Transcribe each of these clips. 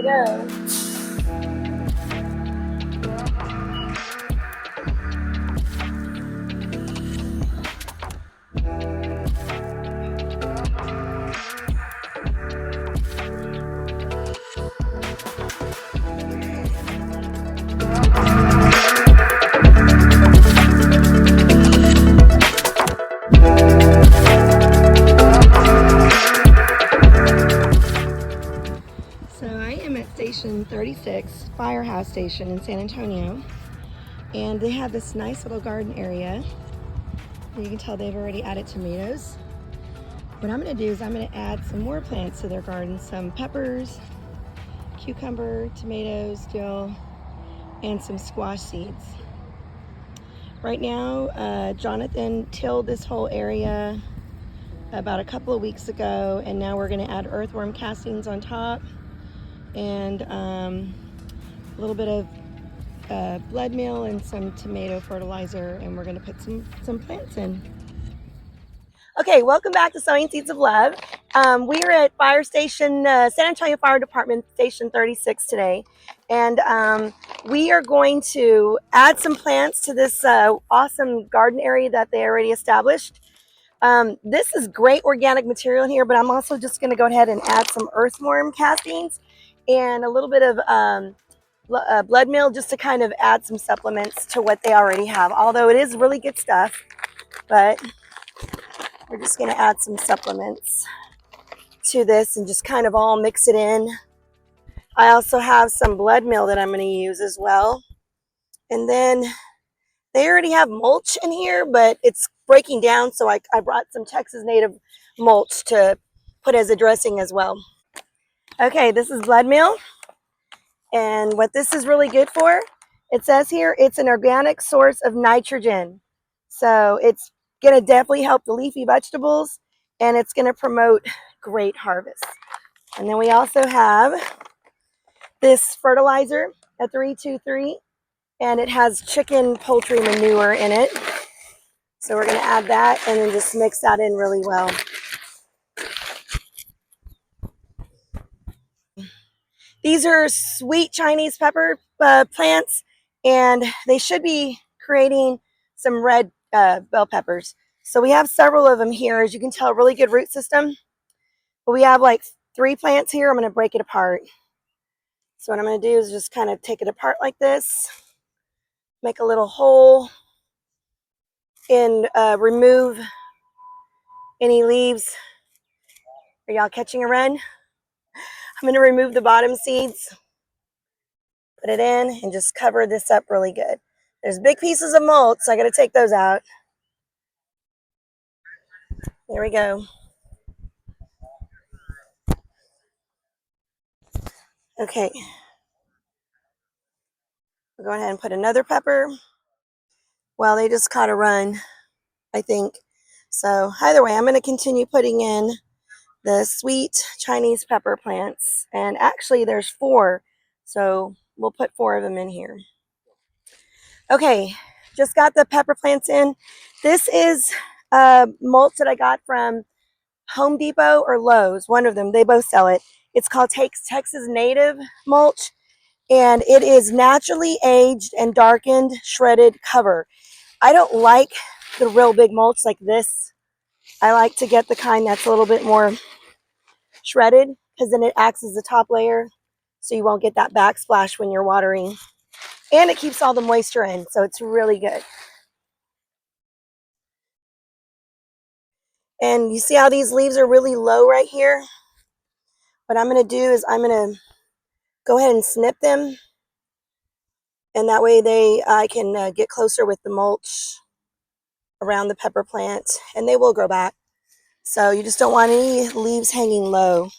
we go. So I am at Station 36, Firehouse Station in San Antonio, and they have this nice little garden area. You can tell they've already added tomatoes. What I'm going to do is I'm going to add some more plants to their garden, some peppers, cucumber, tomatoes, dill, and some squash seeds. Right now, Jonathan tilled this whole area about a couple of weeks ago, and now we're going to add earthworm castings on top and a little bit of blood meal and some tomato fertilizer, and we're going to put some plants in. Okay, welcome back to Sowing Seeds of Love. We are at Fire Station, San Antonio Fire Department Station 36 today, and we are going to add some plants to this awesome garden area that they already established. This is great organic material in here, but I'm also just going to go ahead and add some earthworm castings and a little bit of blood meal just to kind of add some supplements to what they already have. Although it is really good stuff, but we're just going to add some supplements to this and just kind of all mix it in. I also have some blood meal that I'm going to use as well. And then they already have mulch in here, but it's breaking down, so I brought some Texas native mulch to put as a dressing as well. Okay, this is blood meal. And what this is really good for, it says here, it's an organic source of nitrogen. So it's going to definitely help the leafy vegetables, and it's going to promote great harvest. And then we also have this fertilizer, a 323, and it has chicken poultry manure in it. So we're going to add that and then just mix that in really well. These are sweet Chinese pepper plants, and they should be creating some red bell peppers. So we have several of them here. As you can tell, really good root system. But we have like 3 plants here. I'm going to break it apart. So what I'm going to do is just kind of take it apart like this, make a little hole, and remove any leaves. Are y'all catching a run? I'm going to remove the bottom seeds, put it in, and just cover this up really good. There's big pieces of mulch, so I got to take those out. There we go. Okay. We'll go ahead and put another pepper. Well, they just caught a run, I think. So either way, I'm going to continue putting in the sweet Chinese pepper plants. And actually, there's 4. So we'll put 4 of them in here. Okay, just got the pepper plants in. This is mulch that I got from Home Depot or Lowe's, one of them. They both sell it. It's called Texas Native Mulch, and it is naturally aged and darkened shredded cover. I don't like the real big mulch like this. I like to get the kind that's a little bit more shredded, because then it acts as the top layer, so you won't get that backsplash when you're watering. And it keeps all the moisture in, so it's really good. And you see how these leaves are really low right here? What I'm going to do is I'm going to go ahead and snip them, and that way I can get closer with the mulch around the pepper plant, and they will grow back. So you just don't want any leaves hanging low.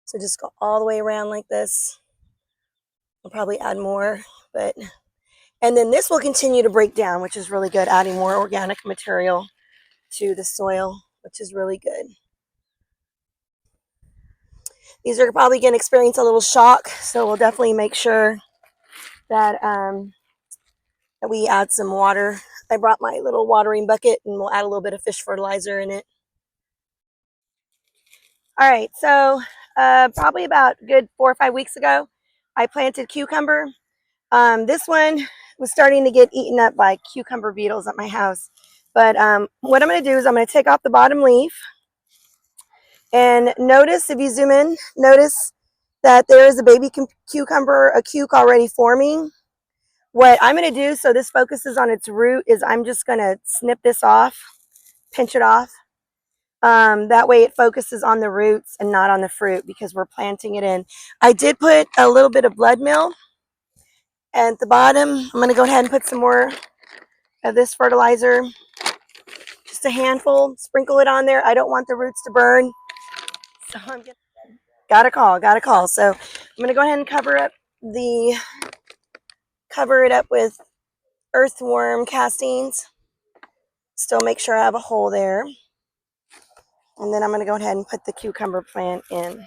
So just go all the way around like this. I'll probably add more, and then this will continue to break down, which is really good, adding more organic material to the soil, which is really good. These are probably going to experience a little shock, so we'll definitely make sure that, that we add some water. I brought my little watering bucket, and we'll add a little bit of fish fertilizer in it. All right, so probably about good 4 or 5 weeks ago, I planted cucumber. This one was starting to get eaten up by cucumber beetles at my house. But what I'm going to do is I'm going to take off the bottom leaf. And notice, if you zoom in, notice that there is a baby cucumber, a cuke already forming. What I'm going to do, so this focuses on its root, is I'm just going to snip this off, pinch it off. That way it focuses on the roots and not on the fruit because we're planting it in. I did put a little bit of blood meal at the bottom. I'm going to go ahead and put some more of this fertilizer, just a handful, sprinkle it on there. I don't want the roots to burn. So I'm gonna, got a call. So I'm going to go ahead and cover it up with earthworm castings. Still make sure I have a hole there. And then I'm going to go ahead and put the cucumber plant in.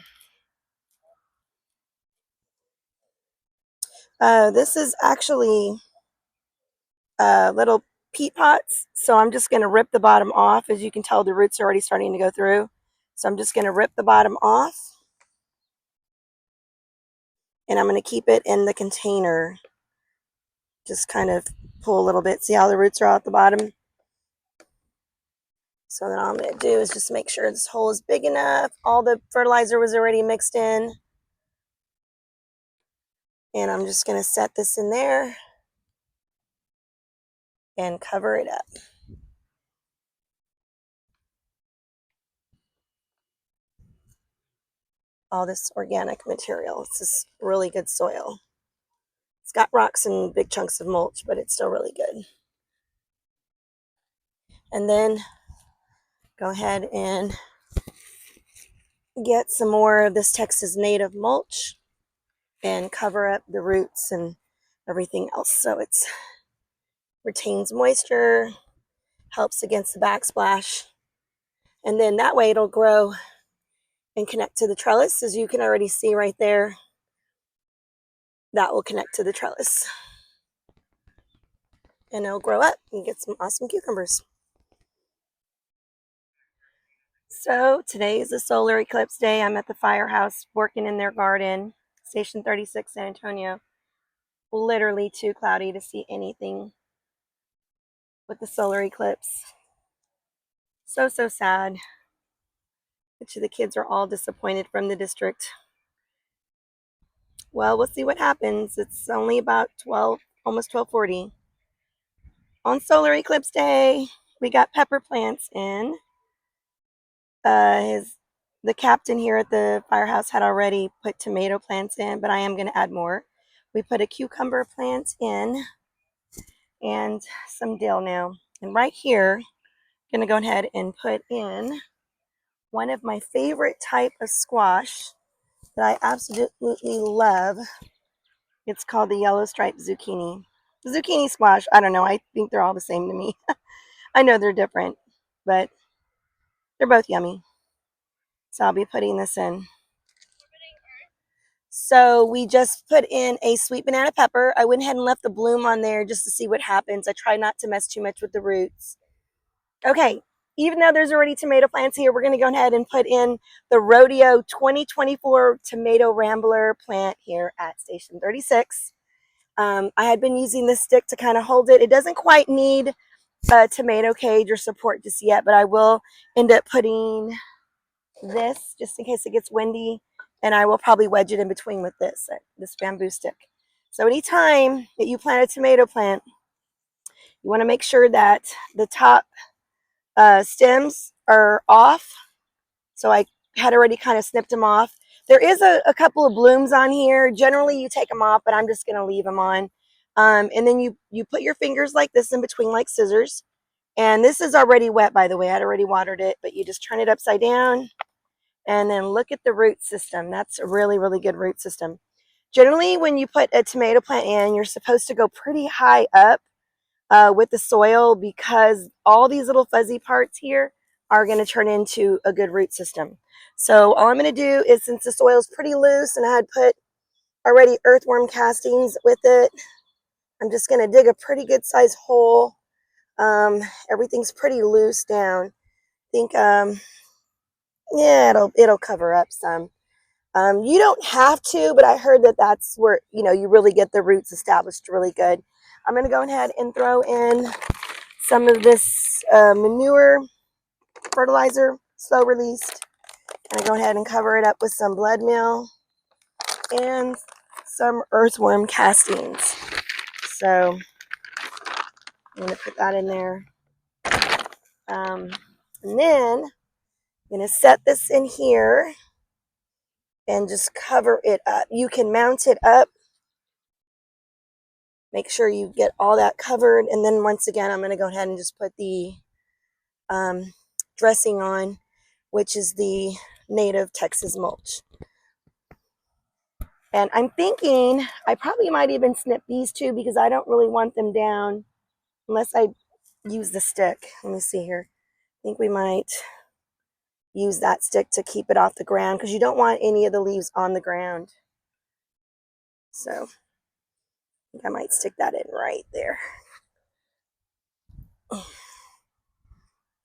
This is actually little peat pots. So I'm just going to rip the bottom off. As you can tell, the roots are already starting to go through. So I'm just going to rip the bottom off. And I'm going to keep it in the container. Just kind of pull a little bit. See how the roots are out the bottom? So then all I'm going to do is just make sure this hole is big enough. All the fertilizer was already mixed in. And I'm just going to set this in there and cover it up. All this organic material. It's just really good soil. It's got rocks and big chunks of mulch, but it's still really good. And then go ahead and get some more of this Texas native mulch and cover up the roots and everything else so it retains moisture, helps against the backsplash. And then that way it'll grow and connect to the trellis. As you can already see right there, that will connect to the trellis. And it'll grow up and get some awesome cucumbers. So today is a solar eclipse day. I'm at the firehouse working in their garden, Station 36, San Antonio. Literally too cloudy to see anything with the solar eclipse. So sad. Which the kids are all disappointed from the district. Well, we'll see what happens. It's only about 12, almost 12:40. On solar eclipse day, we got pepper plants in. The captain here at the firehouse had already put tomato plants in, but I am going to add more. We put a cucumber plant in and some dill now. And right here, I'm going to go ahead and put in one of my favorite type of squash that I absolutely love. It's called the yellow striped zucchini. Zucchini squash, I don't know. I think they're all the same to me. I know they're different, but they're both yummy. So I'll be putting this in. So we just put in a sweet banana pepper. I went ahead and left the bloom on there just to see what happens. I try not to mess too much with the roots. Okay, even though there's already tomato plants here, we're going to go ahead and put in the Rodeo 2024 Tomato Rambler plant here at Station 36. I had been using this stick to kind of hold it. It doesn't quite need a tomato cage or support just yet, but I will end up putting this just in case it gets windy, and I will probably wedge it in between with this bamboo stick. So anytime that you plant a tomato plant, you want to make sure that the top stems are off. So I had already kind of snipped them off. There is a couple of blooms on here. Generally you take them off, but I'm just going to leave them on. And then you put your fingers like this in between, like scissors. And this is already wet, by the way. I'd already watered it, but you just turn it upside down. And then look at the root system. That's a really, really good root system. Generally, when you put a tomato plant in, you're supposed to go pretty high up with the soil because all these little fuzzy parts here are going to turn into a good root system. So all I'm going to do is, since the soil is pretty loose and I had put already earthworm castings with it, I'm just going to dig a pretty good size hole. Everything's pretty loose down. I think Yeah, it'll cover up some. You don't have to, but I heard that that's where, you really get the roots established really good. I'm going to go ahead and throw in some of this manure fertilizer, slow released. And I go ahead and cover it up with some blood meal and some earthworm castings. So I'm going to put that in there. And then I'm going to set this in here and just cover it up. You can mount it up. Make sure you get all that covered. And then once again, I'm going to go ahead and just put the dressing on, which is the native Texas mulch. And I'm thinking I probably might even snip these two because I don't really want them down unless I use the stick. Let me see here. I think we might use that stick to keep it off the ground because you don't want any of the leaves on the ground. So I think I might stick that in right there.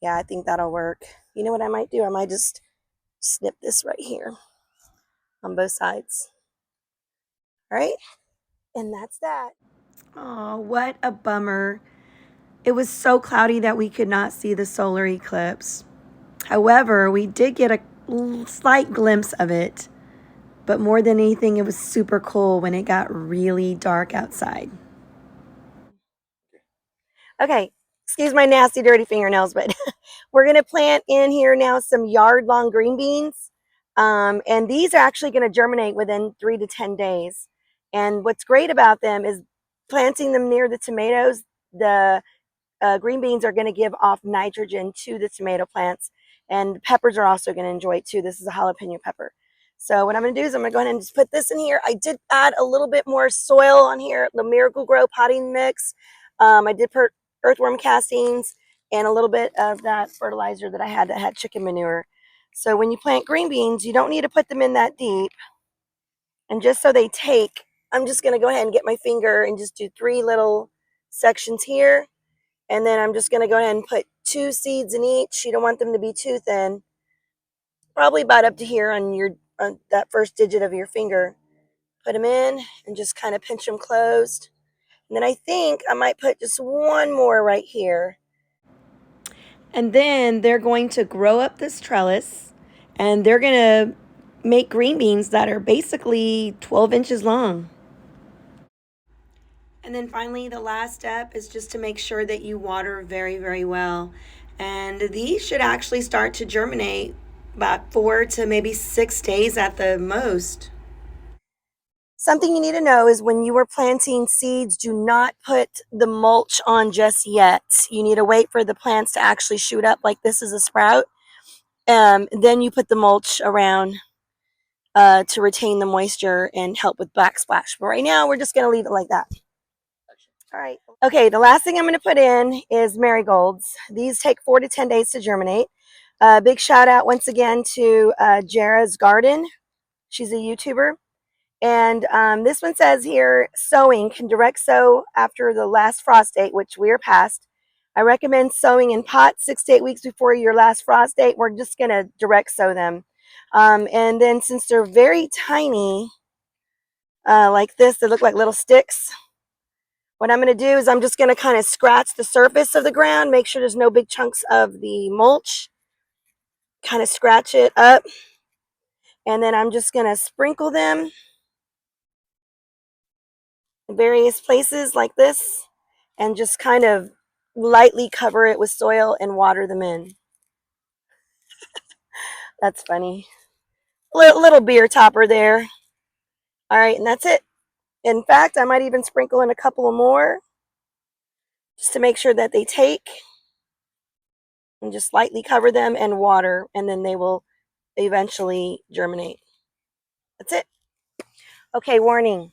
Yeah, I think that'll work. You know what I might do? I might just snip this right here on both sides. All right, and that's that. Oh, what a bummer. It was so cloudy that we could not see the solar eclipse. However, we did get a slight glimpse of it, but more than anything, it was super cool when it got really dark outside. Okay, excuse my nasty, dirty fingernails, but we're going to plant in here now some yard-long green beans. And these are actually going to germinate within 3 to 10 days. And what's great about them is planting them near the tomatoes, the green beans are going to give off nitrogen to the tomato plants, and peppers are also going to enjoy it too. This is a jalapeno pepper. So what I'm going to do is I'm going to go ahead and just put this in here. I did add a little bit more soil on here, the Miracle Grow potting mix. I did put earthworm castings and a little bit of that fertilizer that I had that had chicken manure. So when you plant green beans, you don't need to put them in that deep. And just so they take, I'm just going to go ahead and get my finger and just do 3 little sections here. And then I'm just going to go ahead and put 2 seeds in each. You don't want them to be too thin. Probably about up to here on that first digit of your finger. Put them in and just kind of pinch them closed. And then I think I might put just 1 more right here. And then they're going to grow up this trellis and they're going to make green beans that are basically 12 inches long. And then finally, the last step is just to make sure that you water very, very well. And these should actually start to germinate about 4 to maybe 6 days at the most. Something you need to know is when you are planting seeds, do not put the mulch on just yet. You need to wait for the plants to actually shoot up like this is a sprout. Then you put the mulch around to retain the moisture and help with backsplash. But right now, we're just going to leave it like that. All right. Okay, the last thing I'm going to put in is marigolds. These take 4 to 10 days to germinate. Big shout out once again to Jara's Garden. She's a YouTuber. And this one says here, sowing can direct sow after the last frost date, which we are past. I recommend sowing in pots 6 to 8 weeks before your last frost date. We're just going to direct sow them. And then since they're very tiny, like this, they look like little sticks. What I'm going to do is I'm just going to kind of scratch the surface of the ground, make sure there's no big chunks of the mulch, kind of scratch it up, and then I'm just going to sprinkle them in various places like this, and just kind of lightly cover it with soil and water them in. That's funny. Little beer topper there. All right, and that's it. In fact, I might even sprinkle in a couple of more just to make sure that they take, and just lightly cover them and water, and then they will eventually germinate. That's it. Okay, warning.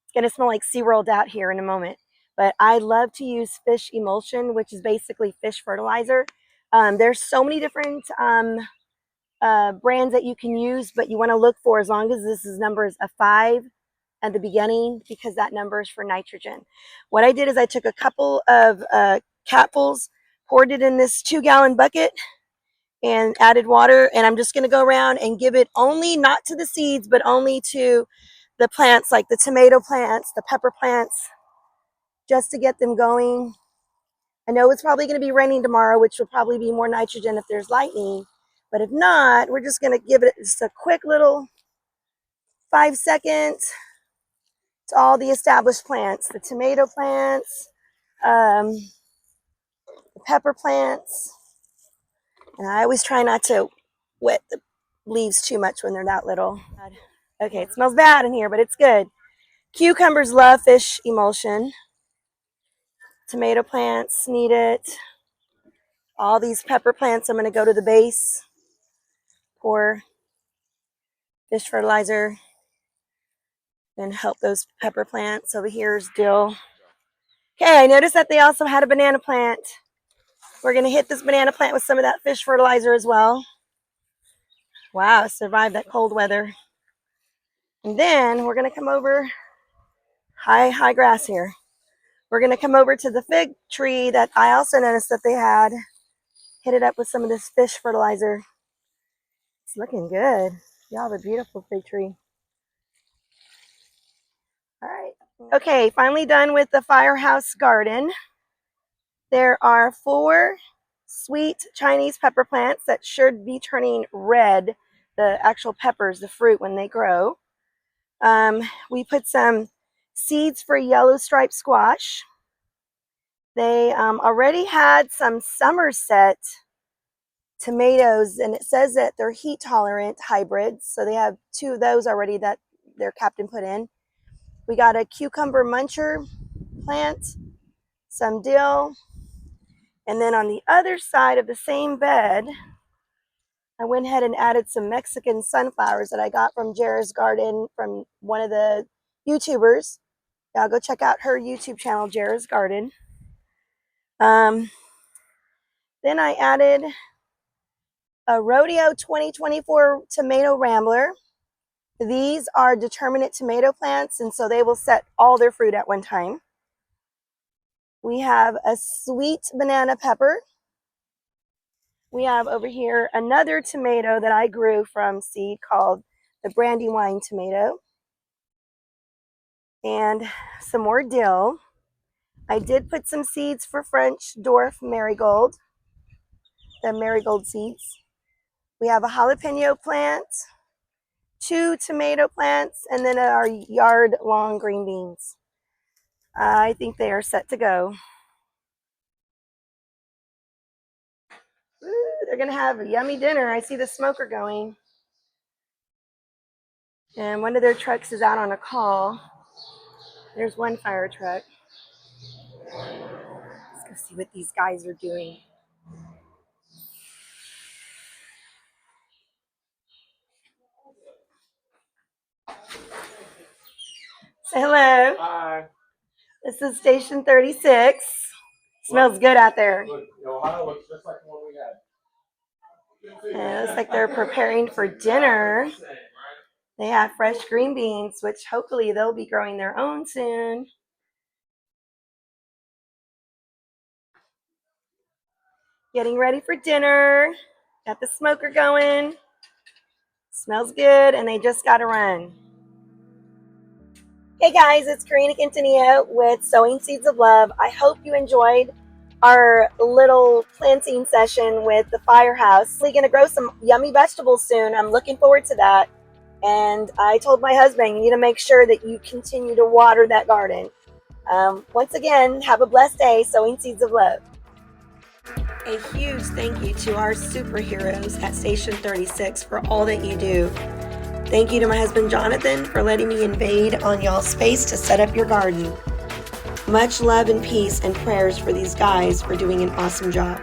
It's going to smell like SeaWorld out here in a moment. But I love to use fish emulsion, which is basically fish fertilizer. There's so many different brands that you can use, but you want to look for, as long as this is numbers a 5 at the beginning, because that number is for nitrogen. What I did is I took a couple of capfuls, poured it in this 2-gallon bucket, and added water. And I'm just going to go around and give it only, not to the seeds, but only to the plants, like the tomato plants, the pepper plants, just to get them going. I know it's probably going to be raining tomorrow, which will probably be more nitrogen if there's lightning. But if not, we're just going to give it just a quick little 5 seconds to all the established plants, the tomato plants, the pepper plants. And I always try not to wet the leaves too much when they're that little. Okay, it smells bad in here, but it's good. Cucumbers love fish emulsion. Tomato plants need it. All these pepper plants, I'm going to go to the base, pour fish fertilizer, and help those pepper plants. Over here is dill. Okay, I noticed that they also had a banana plant. We're going to hit this banana plant with some of that fish fertilizer as well. Wow, survived that cold weather. And then we're going to come over, high grass here. We're going to come over to the fig tree that I also noticed that they had. Hit it up with some of this fish fertilizer. It's looking good. Y'all have a beautiful fig tree. All right. Okay, finally done with the firehouse garden. There are 4 sweet Chinese pepper plants that should be turning red, the actual peppers, the fruit, when they grow. We put some seeds for yellow striped squash. They already had some Somerset tomatoes, and it says that they're heat tolerant hybrids. So they have 2 of those already that their captain put in. We got a cucumber muncher plant, some dill, and then on the other side of the same bed, I went ahead and added some Mexican sunflowers that I got from Jera's garden from one of the YouTubers. Y'all go check out her YouTube channel, Jera's Garden. Then I added a Rodeo 2024 tomato rambler. These are determinate tomato plants, and so they will set all their fruit at one time. We have a sweet banana pepper. We have over here another tomato that I grew from seed called the Brandywine tomato. And some more dill. I did put some seeds for French dwarf marigold, the marigold seeds. We have a jalapeno plant, 2 tomato plants, and then our yard-long green beans. I think they are set to go. Ooh, they're going to have a yummy dinner. I see the smoker going. And one of their trucks is out on a call. There's one fire truck. Let's go see what these guys are doing. Say hello. Hi. This is station 36. Smells good out there. Look, Ohio looks just like the one we had. And it looks like they're preparing for dinner. They have fresh green beans, which hopefully they'll be growing their own soon. Getting ready for dinner. Got the smoker going. Smells good, and they just got to run. Hey guys, it's Karina Quintanilla with Sowing Seeds of Love. I hope you enjoyed our little planting session with the firehouse. We're going to grow some yummy vegetables soon. I'm looking forward to that. And I told my husband, you need to make sure that you continue to water that garden. Once again, have a blessed day, Sowing Seeds of Love. A huge thank you to our superheroes at Station 36 for all that you do. Thank you to my husband Jonathan for letting me invade on y'all's space to set up your garden. Much love and peace and prayers for these guys for doing an awesome job.